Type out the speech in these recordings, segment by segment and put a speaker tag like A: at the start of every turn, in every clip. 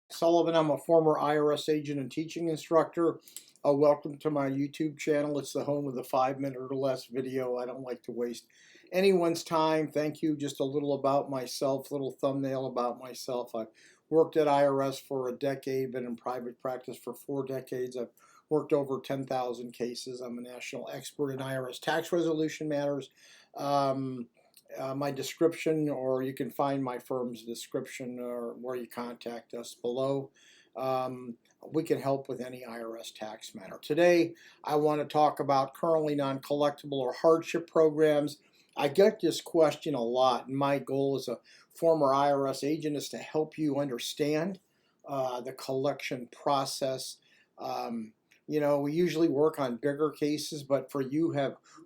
A: Sullivan. I'm a former IRS agent and teaching instructor. Welcome to my YouTube channel. It's the home of the 5-minute or less video. I don't like to waste anyone's time. Thank you. Just a little about myself, little thumbnail about myself. I've worked at IRS for a decade, been in private practice for 4 decades. I've worked over 10,000 cases. I'm a national expert in IRS tax resolution matters. My description, or you can find my firm's description or where you contact us below. We can help with any IRS tax matter. Today, I want to talk about currently non-collectible or hardship programs. I get this question a lot, and my goal as a former IRS agent is to help you understand the collection process. We usually work on bigger cases, but for you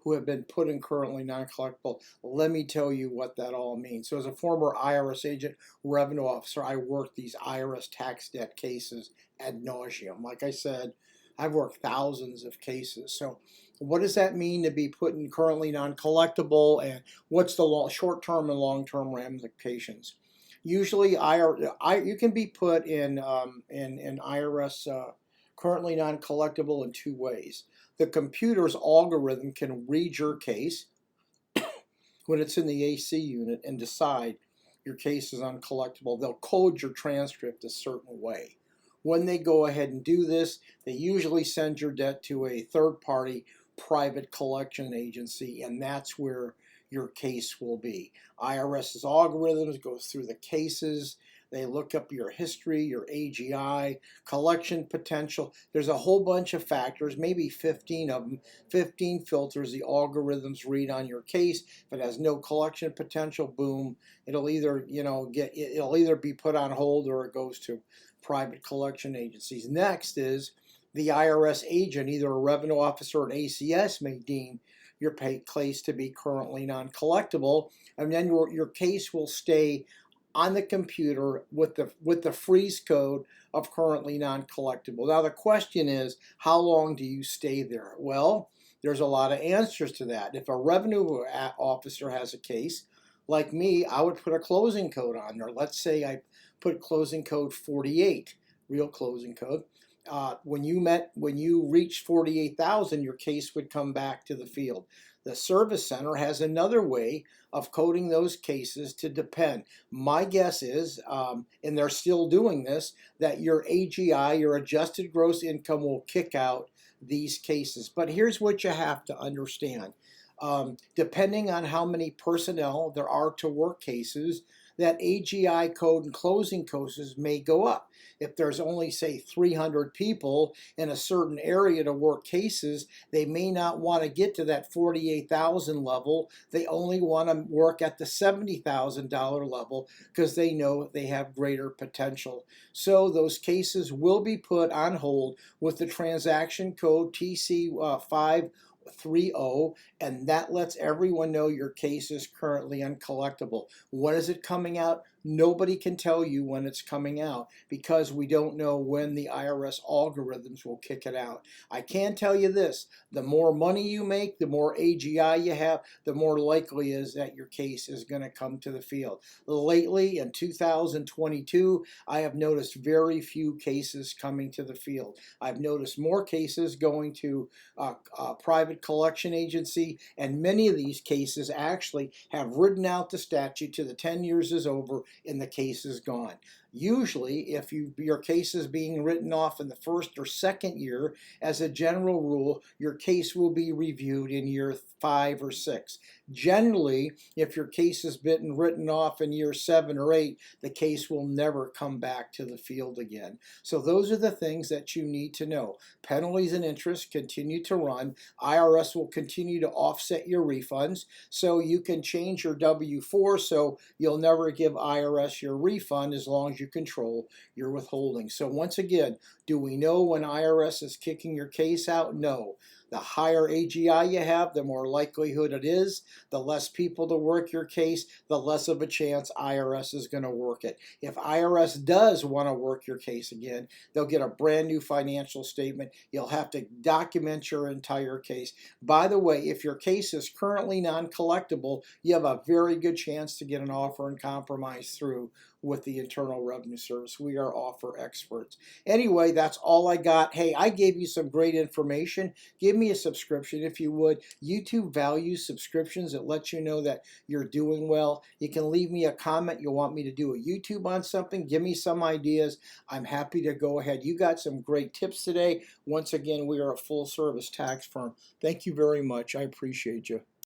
A: who have been put in currently non-collectible, let me tell you what that all means. So as a former IRS agent, revenue officer, I work these IRS tax debt cases ad nauseum. Like I said, I've worked thousands of cases. So what does that mean to be put in currently non-collectible, and what's the short-term and long-term ramifications? Usually, you can be put in IRS currently non-collectible in 2 ways. The computer's algorithm can read your case when it's in the AC unit and decide your case is uncollectible. They'll code your transcript a certain way. When they go ahead and do this, they usually send your debt to a third-party private collection agency, and that's where your case will be. IRS's algorithms go through the cases. They look up your history, your AGI, collection potential. There's a whole bunch of factors, maybe 15 of them, 15 filters the algorithms read on your case. If it has no collection potential, boom, it'll either, it'll either be put on hold or it goes to private collection agencies. Next is the IRS agent, either a revenue officer or an ACS, may deem your case to be currently non-collectible, and then your case will stay on the computer with the freeze code of currently non-collectible. Now the question is, how long do you stay there? Well, there's a lot of answers to that. If a revenue officer has a case, like me, I would put a closing code on there. Let's say I put closing code 48, real closing code. When you reach 48,000, your case would come back to the field. The service center has another way of coding those cases to depend. My guess is, and they're still doing this, that your AGI, your adjusted gross income, will kick out these cases. But here's what you have to understand. Depending on how many personnel there are to work cases, that AGI code and closing cases may go up. If there's only, say, 300 people in a certain area to work cases, they may not want to get to that 48,000 level. They only want to work at the $70,000 level because they know they have greater potential. So those cases will be put on hold with the transaction code TC530, and that lets everyone know your case is currently uncollectible. When is it coming out? Nobody can tell you when it's coming out because we don't know when the IRS algorithms will kick it out. I can tell you this, the more money you make, the more AGI you have, the more likely is that your case is going to come to the field. Lately, in 2022, I have noticed very few cases coming to the field. I've noticed more cases going to private collection agency, and many of these cases actually have ridden out the statute to the 10 years is over and the case is gone. Usually, if your case is being written off in the first or second year, as a general rule, your case will be reviewed in year 5 or 6. Generally, if your case has been written off in year 7 or 8, the case will never come back to the field again. So those are the things that you need to know. Penalties and interest continue to run. IRS will continue to offset your refunds, so you can change your W-4 so you'll never give IRS your refund as long as you control your withholding. So once again, do we know when IRS is kicking your case out? No. The higher AGI you have, the more likelihood it is. The less people to work your case, the less of a chance IRS is going to work it. If IRS does want to work your case again, they'll get a brand new financial statement. You'll have to document your entire case. By the way, if your case is currently non-collectible, you have a very good chance to get an offer and compromise through with the Internal Revenue Service. We are offer experts. Anyway, that's all I got. Hey, I gave you some great information. Give me a subscription if you would. YouTube values subscriptions. It lets you know that you're doing well. You can leave me a comment. You want me to do a YouTube on something? Give me some ideas. I'm happy to go ahead. You got some great tips today. Once again, we are a full service tax firm. Thank you very much. I appreciate you.